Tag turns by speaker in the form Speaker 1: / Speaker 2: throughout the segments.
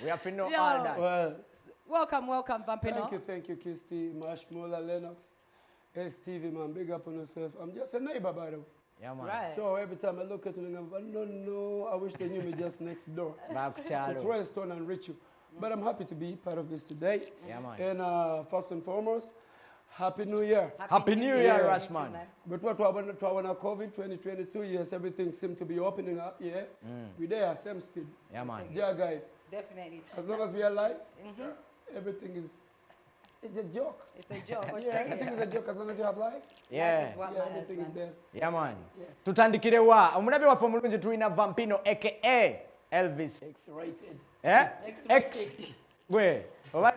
Speaker 1: We have to know all that.
Speaker 2: Well,
Speaker 3: welcome, Vampino.
Speaker 2: Thank you, Kirsty, Marshmallow, Lennox, STV, man, big up on yourself. I'm just a neighbor, by the way.
Speaker 1: Yeah, man.
Speaker 3: Right.
Speaker 2: So every time I look at you, I'm like, no, I wish they knew me just next door.
Speaker 1: Back
Speaker 2: To
Speaker 1: Charlo.
Speaker 2: Trellstone and Richu. But I'm happy to be part of this today.
Speaker 1: Yeah, man.
Speaker 2: And first and foremost, Happy New Year.
Speaker 1: Happy New Year, Rasman.
Speaker 2: But what happened to COVID 2022 years, everything seemed to be opening up, yeah. We're there, same speed.
Speaker 1: Yeah, man.
Speaker 2: Yeah, guy.
Speaker 3: Definitely.
Speaker 2: As long as we are alive, everything is, it's a joke.
Speaker 3: It's a joke.
Speaker 2: Yeah, everything is a joke as long as you have life.
Speaker 1: Yeah.
Speaker 3: That is what
Speaker 2: Yeah,
Speaker 3: matters,
Speaker 2: everything is
Speaker 3: man.
Speaker 2: there.
Speaker 1: Yeah, man. Tutandikire wa. Omulabi wa famulunji tuina Vampino aka Elvis.
Speaker 2: X-rated.
Speaker 1: Eh?
Speaker 3: X-rated.
Speaker 1: Gwe. Obane.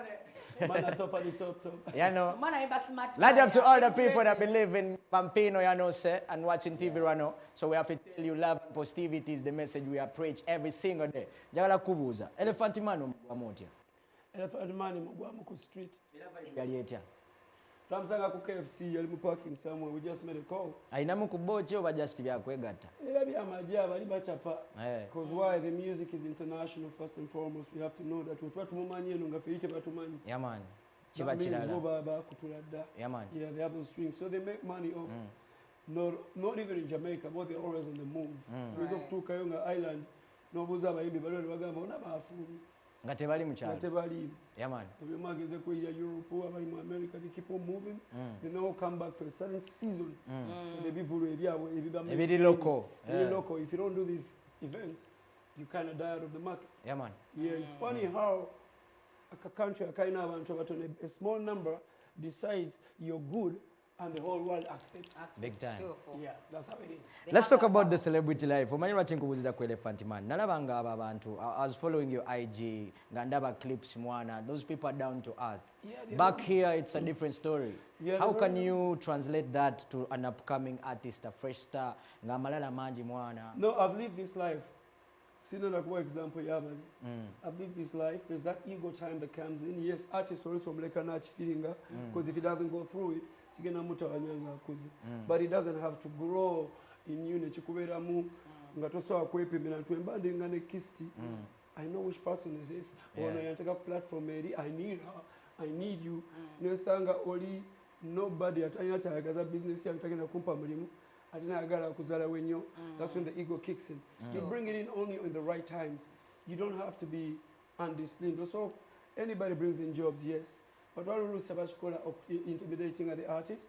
Speaker 2: Man at top of the top.
Speaker 1: You know.
Speaker 3: Man, I'm smart.
Speaker 1: Large up to all the
Speaker 3: X-rated.
Speaker 1: people that believe in Vampino, you know, sir, and watching TV right now. So we have to tell you love and positivity is the message we preach every single day. Jagala kubuza. Elephant man wamotia.
Speaker 2: Elephant man mugwamu ku street.
Speaker 1: Yali etya.
Speaker 2: Twamusanga ku KFC yali mu parking somewhere. We just made a call.
Speaker 1: Ainamu kubochi oba just byakwegatta.
Speaker 2: Era byamajja bali bachapa.
Speaker 1: Eh.
Speaker 2: Because why the music is international first and foremost. We have to know that what tumumanyi eno nga feyite batumanyi.
Speaker 1: Yeah, man. Chiba
Speaker 2: That means
Speaker 1: chilala.
Speaker 2: bo baba kutula dda.
Speaker 1: Yeah, man.
Speaker 2: Yeah, they have those strings. So they make money off. Not even in Jamaica, but they're always on the move. Wizo kutuukayo nga Island n'obuuza abayimbi bali wali bagamba bona baafuumi.
Speaker 1: Nga tebali mu
Speaker 2: Nga
Speaker 1: kyalo.
Speaker 2: tebaliimu.
Speaker 1: Yeah, man.
Speaker 2: Ebyuma ageze kweya Europe, abali mu America, they keep on moving. They now come back for a certain season. So they bivulu ebyabwe ebibamu.
Speaker 1: Ebiri local.
Speaker 2: Very local. If you don't do these events, you kind of die out of the market.
Speaker 1: Yeah, man.
Speaker 2: Yeah, it's funny how a country, a small number decides you're good and the whole world accepts.
Speaker 1: Big time.
Speaker 2: Yeah, that's how it is.
Speaker 1: Let's talk about the celebrity life. Omanyi lwaki nkubuuziza ku Elephant Man. Nalabanga abo abantu. I was following your IG. Nga ndaba clips mwana. Those people are down to earth.
Speaker 2: Yeah,
Speaker 1: Back here, it's a different story.
Speaker 2: Yeah,
Speaker 1: How can you translate that to an upcoming artist, a fresh star? Nga amalala mangi mwana.
Speaker 2: No, I've lived this life. Sino like what example you have. I've lived this life. There's that ego time that comes in. Yes, artists also like an arch feeling because if he doesn't go through it, but he doesn't have to grow in unity. I know which person is this. Or I take a platform, I need her, I need you. Nobody at any business that's when the ego kicks in. You bring it in only in the right times. You don't have to be undisciplined. So anybody brings in jobs, yes. But what we do intimidating at the artist,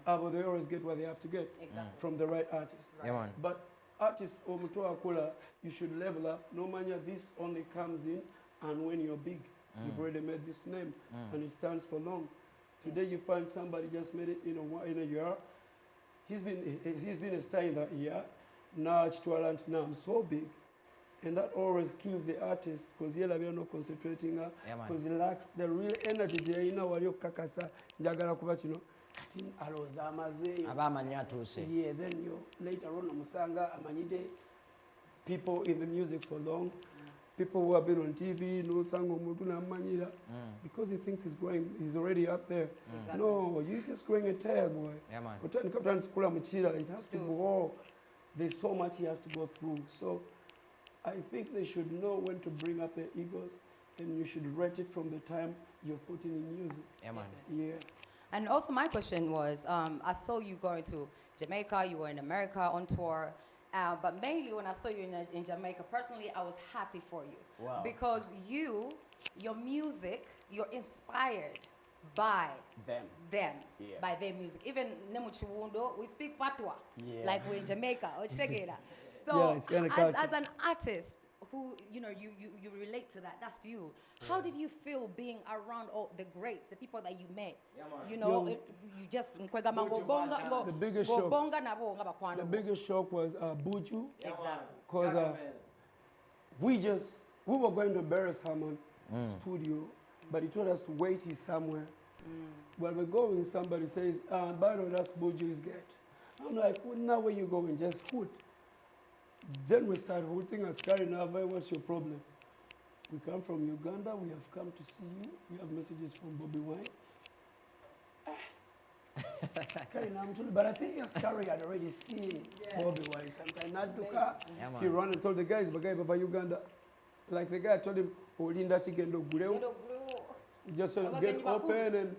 Speaker 2: but they always get what they have to get from the right artist.
Speaker 1: Yeah, man.
Speaker 2: But artists, you should level up. No matter this only comes in, and when you're big, you've already made this name, and it stands for long. Today you find somebody just made it in a year. He's been a star in that year. Now now I'm so big. And that always kills the artist because we are not concentrating because he lacks the real energy. Yeah, then you later on Musanga, Amanide, people in the music for long, people who have been on TV, no Sango Mutuna Manida, because he thinks he's growing, he's already up there. No, you're just growing a tail, boy.
Speaker 1: Yeah, man.
Speaker 2: But it has to grow. There's so much he has to go through. So I think they should know when to bring up their egos, and you should rate it from the time you're putting in music.
Speaker 1: Yeah, man.
Speaker 2: Yeah.
Speaker 3: And also my question was, I saw you going to Jamaica, you were in America on tour, but mainly when I saw you in Jamaica, personally, I was happy for you.
Speaker 2: Wow.
Speaker 3: Because your music, you're inspired by
Speaker 2: Them.
Speaker 3: Yeah.
Speaker 2: By
Speaker 3: their music. Even Nemuchiwundo, we speak Patois,
Speaker 2: Yeah.
Speaker 3: like we're in Jamaica. So
Speaker 2: Yeah, it's kinda culture.
Speaker 3: as an artist who, you relate to that, that's you. How did you feel being around all the greats, the people that you met? You just
Speaker 2: The biggest shock. The biggest shock was Buju.
Speaker 3: Exactly.
Speaker 2: Because we were going to Barris Hammond studio, but he told us to wait, he's somewhere. While we're going, somebody says, by the way, that's Buju's gate. I'm like, well, now where you going? Just hoot. Then we start hooting and scaring our boy, what's your problem? We come from Uganda, we have come to see you. We have messages from Bobi Wine. But I think your scary had already seen Bobi Wine sometime. He ran and told the guys, but guy over Uganda. Like the guy told him, Olinda chicken do guleo. Just to get open, and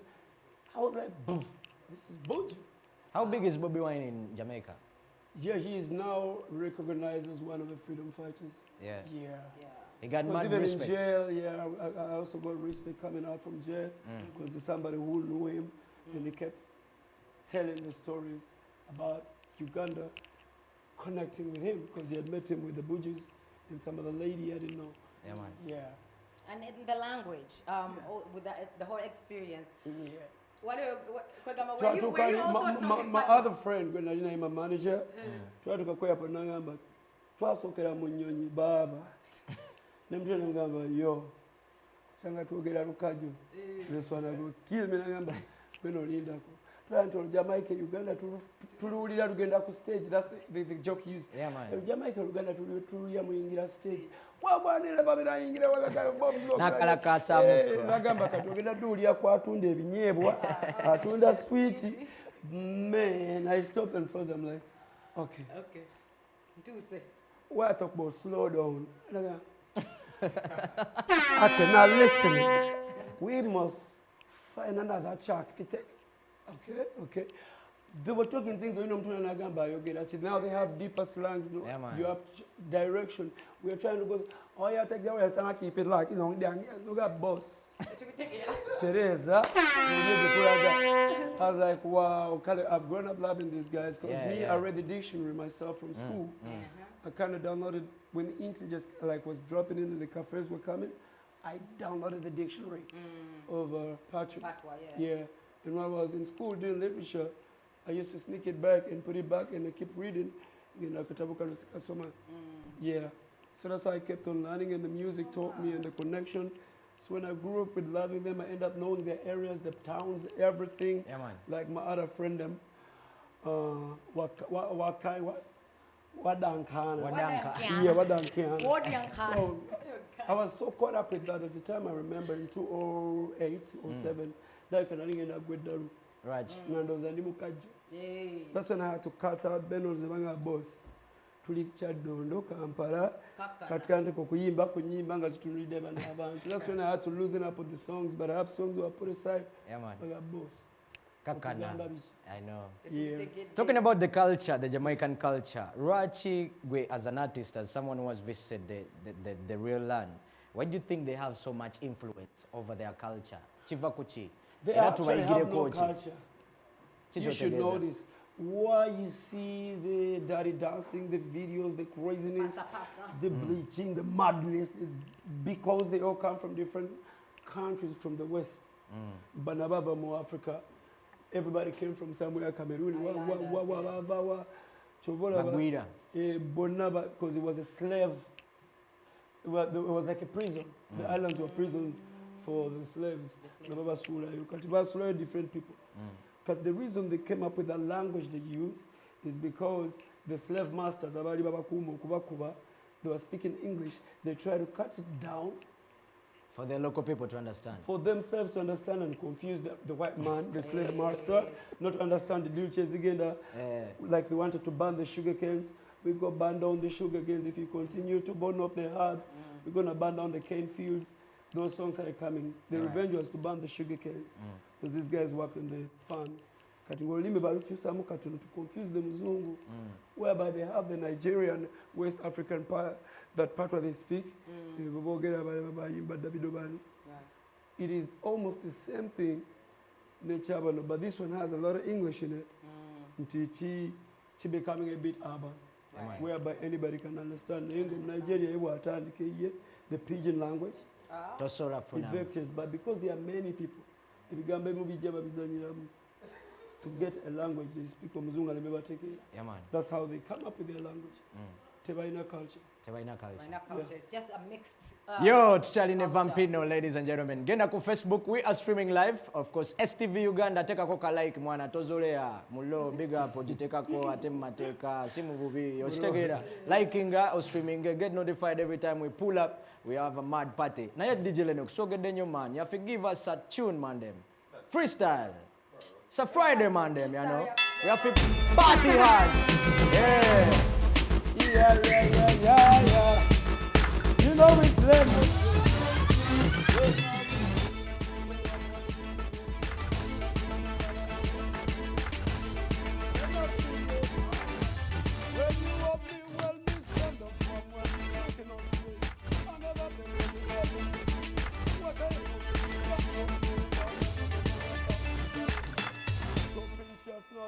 Speaker 2: I was like, boom, this is Boji.
Speaker 1: How big is Bobi Wine in Jamaica?
Speaker 2: Yeah, he is now recognized as one of the freedom fighters.
Speaker 1: Yeah.
Speaker 2: Yeah.
Speaker 1: He got
Speaker 2: Because
Speaker 1: mad
Speaker 2: even
Speaker 1: respect.
Speaker 2: in jail, yeah, I also got respect coming out from jail because there's somebody who knew him and he kept telling the stories about Uganda connecting with him because he had met him with the Bujis and some of the lady I didn't know.
Speaker 1: Yeah, man.
Speaker 2: Yeah.
Speaker 3: And in the language, with that, the whole experience,
Speaker 2: Yeah.
Speaker 3: were
Speaker 2: Try
Speaker 3: you
Speaker 2: to
Speaker 3: also talking
Speaker 2: my
Speaker 3: Patois?
Speaker 2: other friend when I name a manager, try to kakwea pa nangamba twasokera mu nnyonyi baba nemutwe nangamba yo changa twogera lukaju this one I go kill me nangamba when olindako try to Jamaica Uganda tuluulira lugenda ku stage. That's the joke he used.
Speaker 1: Yeah, man.
Speaker 2: Jamaica Uganda tuluya muyingira stage wabwanira babira yingira wagaga bomb
Speaker 1: Nakalakasa muko.
Speaker 2: nagamba katogenda duulya kwatunda ebinyeebwa atunda sweet. Man, I stopped and froze. I'm like, okay.
Speaker 3: Do say.
Speaker 2: Why I talk about slow down? And I go, okay, now listen. We must find another track to take. Okay. They were talking things we don't know. Now they have deeper slangs.
Speaker 1: Yeah, man.
Speaker 2: You have direction. We are trying to go. Oh yeah, take that way. I keep it like look at boss. Teresa. I was like, wow, I've grown up loving these guys because I read the dictionary myself from school. I kind of downloaded when the internet just was dropping in and the cafes were coming. I downloaded the dictionary of Patrick.
Speaker 3: Patois,
Speaker 2: Yeah. And when I was in school doing literature, I used to sneak it back and put it back and I keep reading. Yeah. So that's how I kept on learning, and the music taught me, and the connection. So when I grew up with loving them, I ended up knowing their areas, the towns, everything.
Speaker 1: Yeah, man.
Speaker 2: Like my other friend, them, Wadankana. Yeah, Wadankana. So I was so caught up with that. At the time I remember in 2008 or 7, like I didn't get with the
Speaker 1: Raj.
Speaker 2: That's when I had to cut out Beno's Zebanga boss. Tulicha dondo Kampala katikante kukuyimba kunyimba nga zitulide bana abantu. That's when I had to loosen up with the songs, but I have songs that I put aside.
Speaker 1: Yeah, man.
Speaker 2: I got boss.
Speaker 1: Kakana. I know.
Speaker 2: Yeah.
Speaker 1: Talking about the culture, the Jamaican culture, Rachi, as an artist, as someone who has visited the real land, why do you think they have so much influence over their culture? Chivakuchi.
Speaker 2: They actually have no culture. You should know this. Why you see the dirty dancing, the videos, the craziness, the bleaching, the madness, because they all come from different countries from the West. Banababa, more Africa. Everybody came from somewhere, Cameroon.
Speaker 1: Maguira.
Speaker 2: Bonaba, because it was a slave. It was like a prison. The islands were prisons for the slaves. Different people. But the reason they came up with the language they use is because the slave masters, they were speaking English. They tried to cut it down.
Speaker 1: For the local people to understand.
Speaker 2: For themselves to understand and confuse the white man, the slave master, not to understand the Dulces Uganda. Like they wanted to burn the sugar canes. We go burn down the sugar canes. If you continue to burn up the herbs, we're going to burn down the cane fields. Those songs are coming. The revenge was to burn the sugar canes. Because these guys worked in the farms. To confuse the Mzungu, whereby they have the Nigerian, West African part, that part where they speak. It is almost the same thing, but this one has a lot of English in it. It's becoming a bit urban, whereby anybody can understand. Nigeria, the pidgin language. It vectors, but because there are many people, to get a language, they speak Mzungu.
Speaker 1: Yeah, man.
Speaker 2: That's how they come up with their language. Tebaina culture.
Speaker 1: Tebaina culture.
Speaker 3: It's just a mixed.
Speaker 1: Yo, Charlie Vampino, ladies and gentlemen. Genda ku Facebook, we are streaming live. Of course, STV Uganda, teka koka like mwana, tozolea, mulo, big up, ojiteka ko, atem mateka, simu bubi, ochitegera. Liking or streaming, get notified every time we pull up. We have a mad party. Na yet DJ Lennox, so get den your man. You have to give us a tune, man, them. Freestyle. It's a Friday, man, them, you know. We have to party hard. Yeah.
Speaker 2: You know it's Lennox.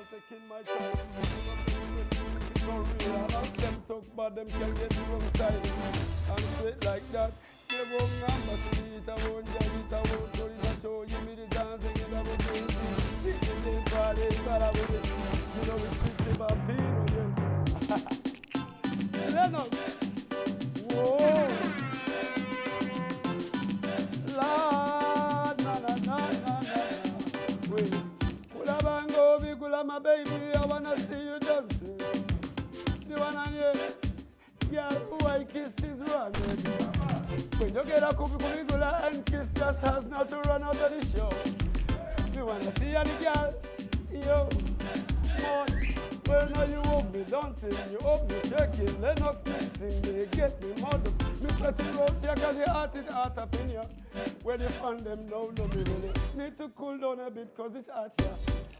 Speaker 2: Taking my time, no real about them talk, but them can get the wrong side. And straight like that, they won't number to it, I won't get it, I won't do it, I show you me the dancing, and I will do it. It ain't bad, it's bad, I will do it. You know it's Mr. Vampino, yeah. Lennox. Whoa. Lord, na na na na na. Wait. My baby, I wanna see you dancing. You wanna hear girl who I kiss is running. When you get a couple Gula and kiss just has not to run out of the show. You wanna see any girl? Yo, man. Well, now you hope me dancing, you hope me shaking. Lennox mixing, they get me model. Me sweating road, take the art is art opinion. When you find them, no, me really. Need to cool down a bit, cause it's art here.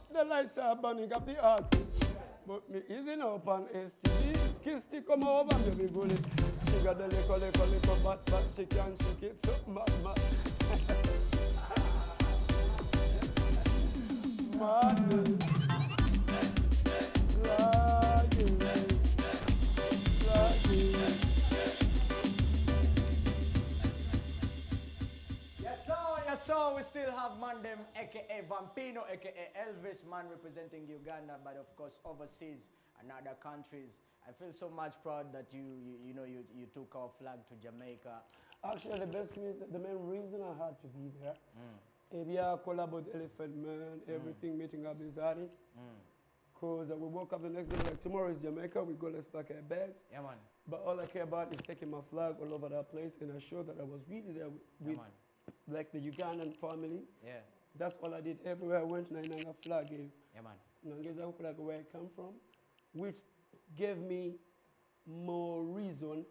Speaker 2: The lights are burning up the artist. But me easing up on STD. Kisty come over, baby bullet. She got the little bat, she can shake it so mad. Mad.
Speaker 1: So we still have Mandem, aka Vampino, aka Elvis, man representing Uganda, but of course overseas and other countries. I feel so much proud that you took our flag to Jamaica.
Speaker 2: Actually, the main reason I had to be there, I collab with Elephant Man, everything, meeting up with artists. Because we woke up the next day, like tomorrow is Jamaica, we go, let's pack our bags.
Speaker 1: Yeah, man.
Speaker 2: But all I care about is taking my flag all over that place, and I showed that I was really there with like the Ugandan family.
Speaker 1: Yeah.
Speaker 2: That's all I did. Everywhere I went, I had a flag.
Speaker 1: Yeah, man.
Speaker 2: Like where I come from, which gave me more reason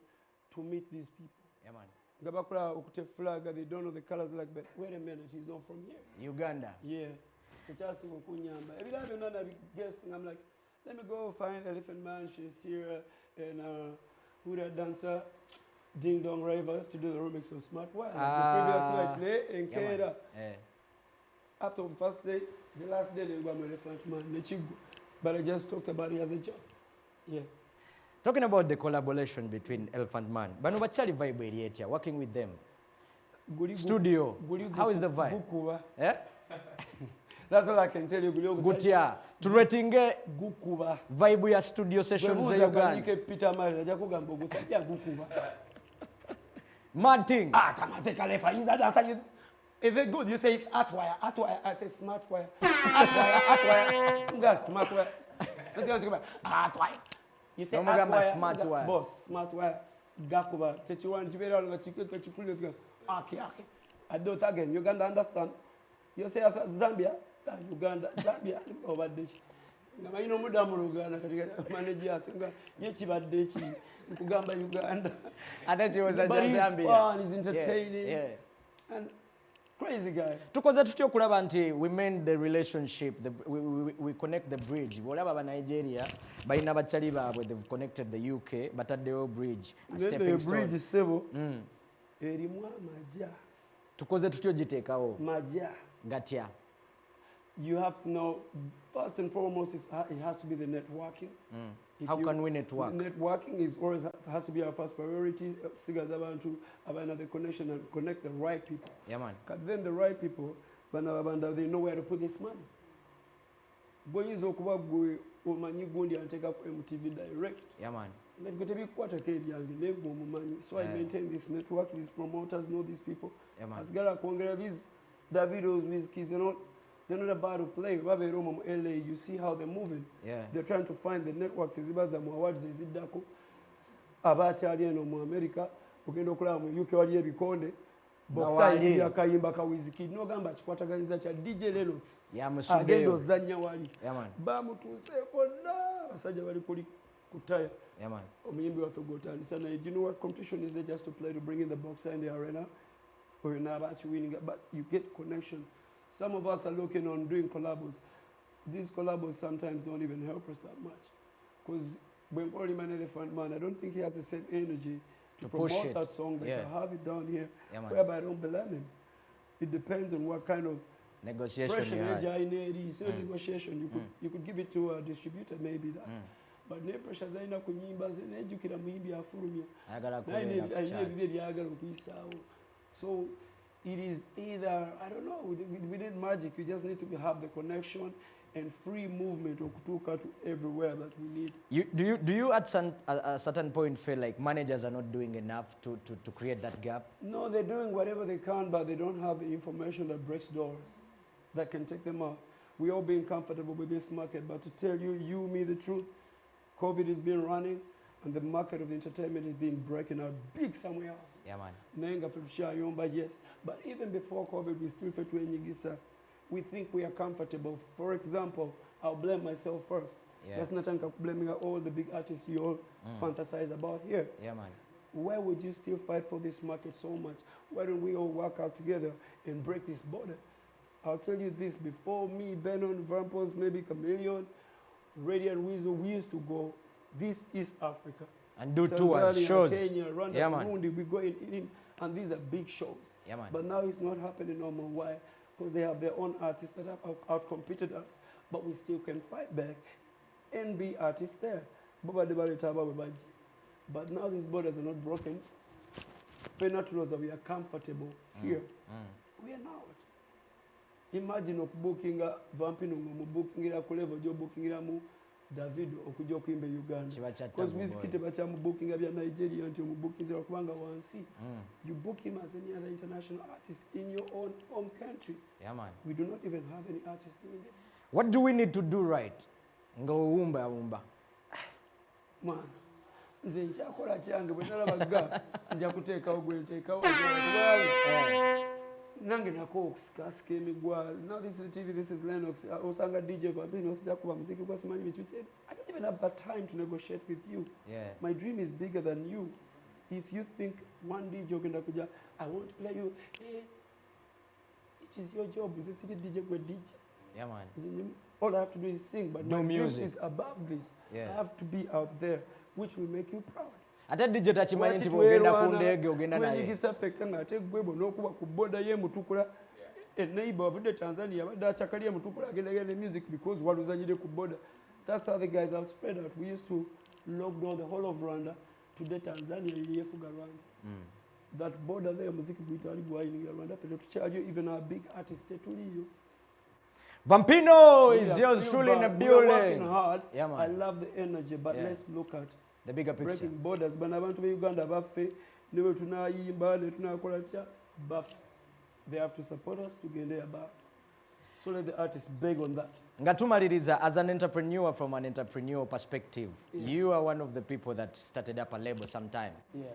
Speaker 2: to meet these people.
Speaker 1: Yeah, man.
Speaker 2: Gabakura ukute flag, they don't know the colors like that. Wait a minute, he's not from here.
Speaker 1: Uganda.
Speaker 2: Yeah. Every time I'm guessing, I'm like, let me go find Elephant Man. She's here, and who that dancer? Ding Dong Ravers to do the remix of Smart Wire. The previous night, in Canada. After the first day, the last day, they got my Elephant Man. But I just talked about it as a job. Yeah.
Speaker 1: Talking about the collaboration between Elephant Man, Bano Bachali vibe working with them. Studio. How is the vibe?
Speaker 2: That's all I can tell you.
Speaker 1: Gutia. Turetinge vibe ya studio sessions za Uganda. Mad thing.
Speaker 2: Is it good? You say it's Artwire. Artwire. I say Smart Wire. Artwire. You got Smart Wire. Artwire. You say Artwire.
Speaker 1: Smart Wire.
Speaker 2: Boss. Smart Wire. Gakuba. Techiwan. Jibera. Chikule. Okay. I do it again. Uganda understand. You say Zambia. Uganda. Zambia. Over this. You know, Uganda. Manager. Yechibadechi. Uganda.
Speaker 1: I thought he was a
Speaker 2: Zambia. He's fun. He's entertaining.
Speaker 1: Yeah.
Speaker 2: And crazy guy.
Speaker 1: Tukoza tutyo kulaba nti we mend the relationship, we connect the bridge. Bolaba ba Nigeria, balina bachali baabwe, they've connected the UK, but at the bridge, a stepping stone.
Speaker 2: The bridge sebo. Erimwa magia.
Speaker 1: Tukoze tutyo jitekawo.
Speaker 2: Magia.
Speaker 1: Gatia.
Speaker 2: You have to know, first and foremost, it has to be the networking.
Speaker 1: How can we network?
Speaker 2: Networking is always has to be our first priority. Sigas about to have another connection and connect the right people.
Speaker 1: Yeah, man.
Speaker 2: Then the right people, they know where to put this money. Boy is okuba boy omanyi gundi and take up MTV direct.
Speaker 1: Yeah, man.
Speaker 2: Let go to be quarter money. So I maintain this network. These promoters know these people.
Speaker 1: Yeah, man.
Speaker 2: As Gara Kongera, these Davidos, these kids, they're not about to play. LA, you see how they're moving.
Speaker 1: Yeah. They're
Speaker 2: trying to find the networks. Awards is Dako. Abachali no America. Ugenda okulaba mu UK wali ebikonde. Boxside ya kayimba ka Wizkid. No gamba chikwataganiza cha DJ Lennox.
Speaker 1: Ya musudeyo.
Speaker 2: Agendo zanya wali.
Speaker 1: Yeah, man.
Speaker 2: Bamutuse konna basajja bali kuli kutaya.
Speaker 1: Yeah, man.
Speaker 2: omuyimbi waffe gw'otandisa naye, do you know what competition is there just to play, to bring in the boxer in the arena? Or you're not actually winning it, but you get connection. Some of us are looking on doing collabos. These collabos sometimes don't even help us that much. Because when Holy Man Elephant Man, I don't think he has the same energy to
Speaker 1: push
Speaker 2: promote
Speaker 1: it.
Speaker 2: that song. Like I have it down here,
Speaker 1: Yeah, man.
Speaker 2: whereby I don't blame him. It depends on what kind of
Speaker 1: Negotiation
Speaker 2: pressure
Speaker 1: you had.
Speaker 2: negotiation. You could give it to a distributor, maybe that. But ne pressure zaina kunyimba zinejukira muyimbi afulumya.
Speaker 1: Ayagala kubeera ku chart.
Speaker 2: Ayine byagala okuyisaawo. So it is either, I don't know, we need magic. We just need to have the connection and free movement okutuuka to everywhere that we need.
Speaker 1: Do you at a certain point feel like managers are not doing enough to create that gap?
Speaker 2: No, they're doing whatever they can, but they don't have the information that breaks doors, that can take them out. We all being comfortable with this market, but to tell you, me the truth, COVID has been running, and the market of entertainment is being breaking out big somewhere else.
Speaker 1: Yeah, man.
Speaker 2: Nenga Shayomba, yes. But even before COVID, we still felt we think we are comfortable. For example, I'll blame myself first.
Speaker 1: Yeah.
Speaker 2: That's not blaming all the big artists you all fantasize about here.
Speaker 1: Yeah, man.
Speaker 2: Why would you still fight for this market so much? Why don't we all work out together and break this border? I'll tell you this, before me, Benon, Vampos, maybe Chameleon, Radiant Weasel, we used to go, this is Africa.
Speaker 1: And do tours, shows.
Speaker 2: Kenya, Rwanda,
Speaker 1: Yeah, man.
Speaker 2: Burundi, we go in, and these are big shows.
Speaker 1: Yeah, man.
Speaker 2: But now it's not happening no more. Why? Because they have their own artists that have outcompeted us, but we still can fight back and be artists there. But now these borders are not broken. Penatulosa, we are comfortable here. We are not. Imagine booking a Vampino, booking a Kulevo, you're booking a David okujja okuyimba Uganda. Because Wizkid bachamu booking abya Nigeria until booking zero kubanga wansi. You book him as any other international artist in your own home country.
Speaker 1: Yeah, man.
Speaker 2: We do not even have any artists doing this.
Speaker 1: What do we need to do right? Ngawumba wumba.
Speaker 2: Man, nze nkyakola kyange bwe nalaba nja kuteekawo gwe nteekawo nange nako okusikasika emigwalo. Now this is TV, this is Lennox. Osanga DJ Vampino sijja kuba muziki kwa simanyi bitu. I don't even have that time to negotiate with you.
Speaker 1: Yeah.
Speaker 2: My dream is bigger than you. If you think one DJ ogenda kuja, I want to play you, hey, it is your job. Is a DJ gwe DJ?
Speaker 1: Yeah, man.
Speaker 2: All I have to do is sing, but
Speaker 1: do
Speaker 2: my
Speaker 1: music
Speaker 2: dream is above this.
Speaker 1: Yeah.
Speaker 2: I have to be out there, which will make you proud.
Speaker 1: Ate DJ tachimanyi nti bw'ogenda ku ndege ogenda naye.
Speaker 2: Wenyigisa fekka ng'ate gwe bw'onookuba ku boda y'emutukula eneighbor wavudde Tanzania abadde acakalya mutukula agenda music because waluzanyire ku boda. That's how the guys have spread out. We used to lock down the whole of Rwanda to the Tanzania yefuga Rwanda. That border there muziki gwitali gwayingira Rwanda ffe tetukyaliyo, even our big artists tetuliyo.
Speaker 1: Vampino is yours truly in the
Speaker 2: We are working
Speaker 1: building.
Speaker 2: hard.
Speaker 1: Yeah, man.
Speaker 2: I love the energy, but let's look at
Speaker 1: The bigger picture.
Speaker 2: breaking borders. Bano abantu be Uganda baffe ne bwe tunaayimba ne tunaakola tya baffe. They have to support us to get there above. So let the artists beg on that.
Speaker 1: Nga tumaliriza, as an entrepreneur from an entrepreneurial perspective, you are one of the people that started up a label sometime.
Speaker 2: Yeah.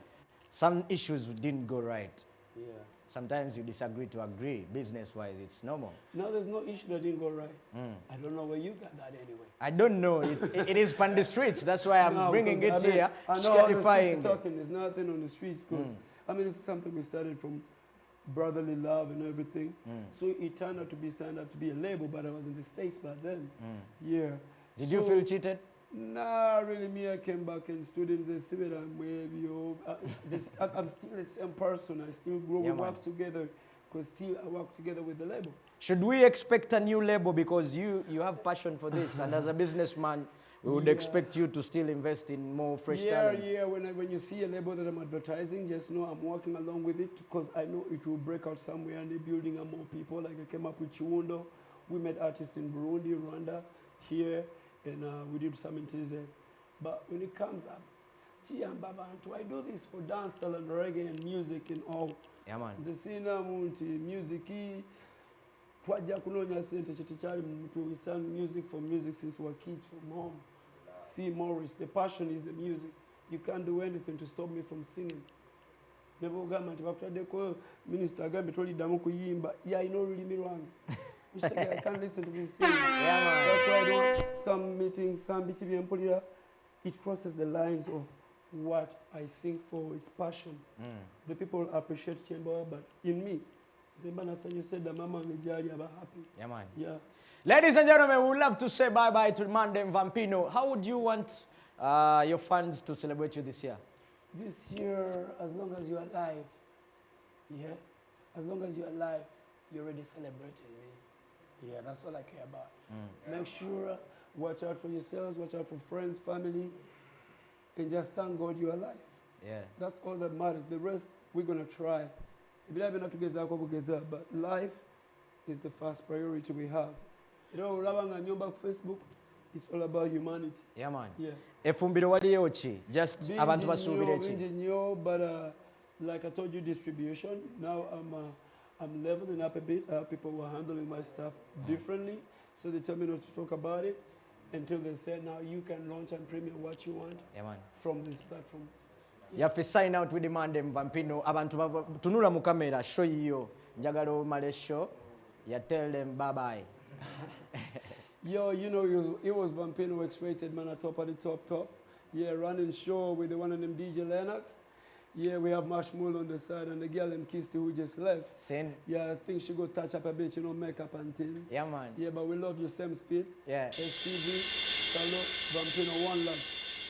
Speaker 1: Some issues didn't go right.
Speaker 2: Yeah.
Speaker 1: Sometimes you disagree to agree. Business-wise, it's normal.
Speaker 2: Now there's no issue that didn't go right. I don't know where you got that anyway.
Speaker 1: I don't know. It is on the streets. That's why I'm bringing it here,
Speaker 2: I know how the streets
Speaker 1: clarifying.
Speaker 2: are talking. There's nothing on the streets because I mean, this is something we started from brotherly love and everything. So it turned out to be signed up to be a label, but I was in the States back then. Yeah.
Speaker 1: Did you feel cheated?
Speaker 2: Nah, really, me, I came back and students, they see that I'm still the same person. I still grow, we work together, because still I work together with the label.
Speaker 1: Should we expect a new label because you have passion for this, and as a businessman, we would expect you to still invest in more fresh talent?
Speaker 2: Yeah, when you see a label that I'm advertising, just know I'm working along with it, because I know it will break out somewhere and they're building up more people. Like I came up with Chiwundo, we met artists in Burundi, Rwanda, here, and we did some in TZ. But when it comes up, I do this for dancehall and reggae and music and all.
Speaker 1: Yeah, man.
Speaker 2: Zesina munti music twajja kunoonya sente kyetukyali mu mutwe. We sang music for music since we were kids from home. See Morris, the passion is the music. You can't do anything to stop me from singing. Never ogamba nti bakutaddeko minister agambe toliddamu kuyimba. Yeah, I know olulimi lwange. I can't listen to these things.
Speaker 1: Yeah, man.
Speaker 2: That's why I don't, some meetings, some biki bye mpulira it crosses the lines of what I sing for is passion. The people appreciate Chemba, but in me, you said the mama and the are happy.
Speaker 1: Yeah, man.
Speaker 2: Yeah.
Speaker 1: Ladies and gentlemen, we would love to say bye-bye to Mandem Vampino. How would you want your fans to celebrate you this year?
Speaker 2: This year, as long as you're alive, yeah, as long as you're alive, you're already celebrating me. Yeah, that's all I care about. Make sure, watch out for yourselves, watch out for friends, family, and just thank God you're alive.
Speaker 1: Yeah.
Speaker 2: That's all that matters. The rest, we're going to try. But life is the first priority we have. You know, back Facebook, it's all about humanity.
Speaker 1: Yeah, man.
Speaker 2: Yeah.
Speaker 1: Efumbiro waliyo chi? Just abantu basubire chi?
Speaker 2: But like I told you, distribution. Now I'm leveling up a bit. People were handling my stuff differently, so they tell me not to talk about it until they said, now you can launch and premiere what you want.
Speaker 1: Yeah, man.
Speaker 2: From these platforms.
Speaker 1: You have to sign out with the Mandem Vampino. Abantu tunula mu camera show you njagala omale show. You tell them bye-bye.
Speaker 2: Yo, you know, it was Vampino X-rated, man, at top of the top. Yeah, running show with the one of them DJ Lennox. Yeah, we have Marshmallow on the side and the girl named Kisty who just left.
Speaker 1: Sin.
Speaker 2: Yeah, I think she go touch up a bit, you know, makeup and things.
Speaker 1: Yeah, man.
Speaker 2: Yeah, but we love you, same speed.
Speaker 1: Yeah.
Speaker 2: STV, salute, Vampino, one love.